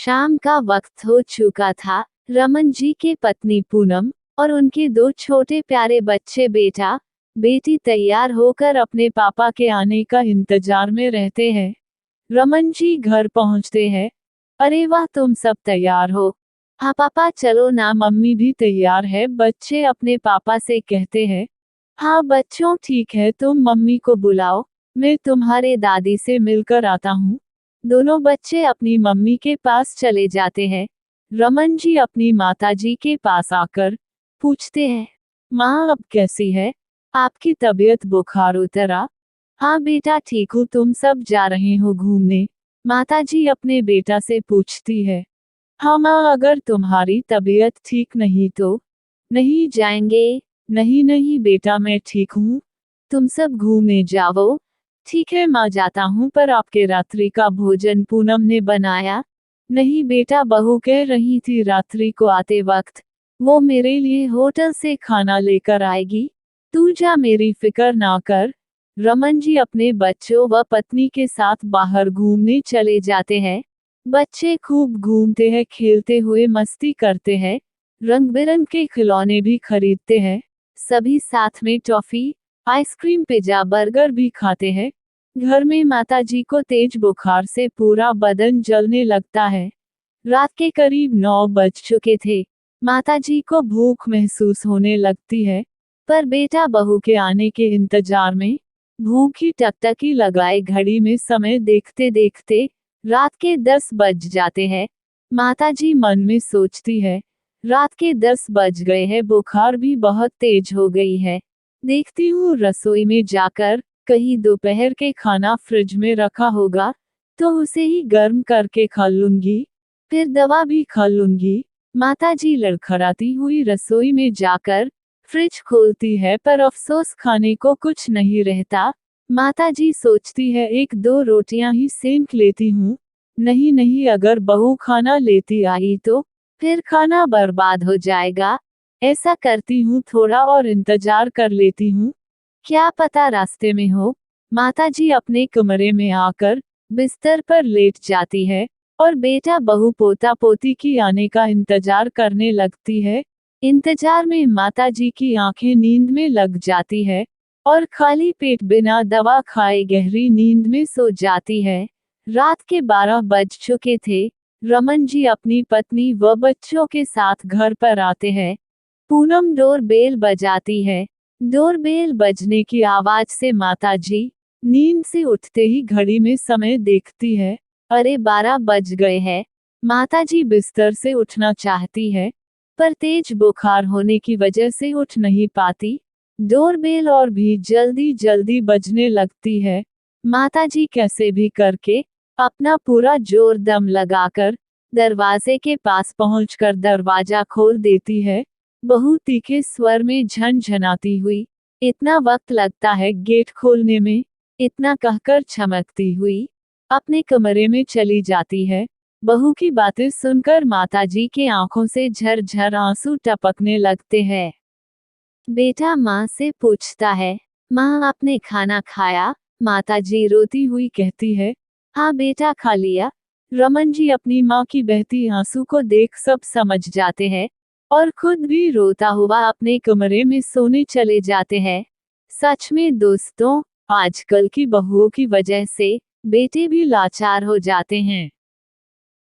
शाम का वक्त हो चुका था। रमन जी के पत्नी पूनम और उनके दो छोटे प्यारे बच्चे बेटा बेटी तैयार होकर अपने पापा के आने का इंतजार में रहते हैं। रमन जी घर पहुंचते हैं। अरे वाह, तुम सब तैयार हो? हाँ पापा, चलो ना, मम्मी भी तैयार है, बच्चे अपने पापा से कहते हैं। हाँ बच्चों, ठीक है, तुम मम्मी को बुलाओ, मैं तुम्हारे दादी से मिलकर आता हूँ। दोनों बच्चे अपनी मम्मी के पास चले जाते हैं। रमन जी अपनी माताजी के पास आकर पूछते हैं, माँ अब कैसी है? आपकी तबीयत बुखार उतरा? हाँ बेटा ठीक हूँ, तुम सब जा रहे हो घूमने? माताजी अपने बेटा से पूछती है। हाँ माँ, अगर तुम्हारी तबीयत ठीक नहीं तो? नहीं जाएंगे। नहीं नहीं बेटा, मैं ठीक हूँ, तुम सब घूमने जाओ। ठीक है माँ, जाता हूँ, पर आपके रात्रि का भोजन पूनम ने बनाया? नहीं बेटा, बहू कह रही थी रात्रि को आते वक्त वो मेरे लिए होटल से खाना लेकर आएगी। तू जा, मेरी फिक्र ना कर। रमन जी अपने बच्चों व पत्नी के साथ बाहर घूमने चले जाते हैं। बच्चे खूब घूमते हैं, खेलते हुए मस्ती करते हैं, रंग बिरंग के खिलौने भी खरीदते हैं। सभी साथ में टॉफी, आइसक्रीम, पिज्जा, बर्गर भी खाते हैं। घर में माताजी को तेज बुखार से पूरा बदन जलने लगता है। रात के करीब 9 बज चुके थे। माताजी को भूख महसूस होने लगती है, पर बेटा बहू के आने के इंतजार में भूखी टकटकी लगाए घड़ी में समय देखते देखते रात के 10 बज जाते हैं। माताजी मन में सोचती है, रात के 10 बज गए हैं, बुखार भी बहुत तेज हो गई है। देखती हूँ रसोई में जाकर, कहीं दोपहर के खाना फ्रिज में रखा होगा तो उसे ही गर्म करके खा लूंगी, फिर दवा भी खा लूंगी। माताजी लड़खड़ाती हुई रसोई में जाकर फ्रिज खोलती है, पर अफसोस खाने को कुछ नहीं रहता। माताजी सोचती है, एक दो रोटियां ही सेंक लेती हूँ। नहीं नहीं, अगर बहू खाना लेती आई तो फिर खाना बर्बाद हो जाएगा। ऐसा करती हूँ, थोड़ा और इंतजार कर लेती हूँ, क्या पता रास्ते में हो। माताजी अपने कमरे में आकर बिस्तर पर लेट जाती है और बेटा बहू पोता पोती की आने का इंतजार करने लगती है। इंतजार में माताजी की आंखें नींद में लग जाती है और खाली पेट बिना दवा खाए गहरी नींद में सो जाती है। रात के 12 बज चुके थे। रमन जी अपनी पत्नी व बच्चों के साथ घर पर आते हैं। पूनम डोर बेल बजाती है। डोरबेल बजने की आवाज से माताजी नींद से उठते ही घड़ी में समय देखती है। अरे 12 बज गए हैं। माताजी बिस्तर से उठना चाहती है, पर तेज बुखार होने की वजह से उठ नहीं पाती। डोरबेल और भी जल्दी जल्दी बजने लगती है। माताजी कैसे भी करके अपना पूरा जोर दम लगाकर दरवाजे के पास पहुंचकर दरवाजा खोल देती है। बहू तीखे स्वर में झनझनाती हुई, इतना वक्त लगता है गेट खोलने में, इतना कहकर चमकती हुई अपने कमरे में चली जाती है। बहू की बातें सुनकर माताजी के आंखों से झरझर आंसू टपकने लगते हैं। बेटा माँ से पूछता है, माँ आपने खाना खाया? माताजी रोती हुई कहती है, हाँ बेटा खा लिया। रमन जी अपनी माँ की बहती आंसू को देख सब समझ जाते हैं और खुद भी रोता हुआ अपने कमरे में सोने चले जाते हैं। सच में दोस्तों, आजकल की बहुओं की वजह से बेटे भी लाचार हो जाते हैं।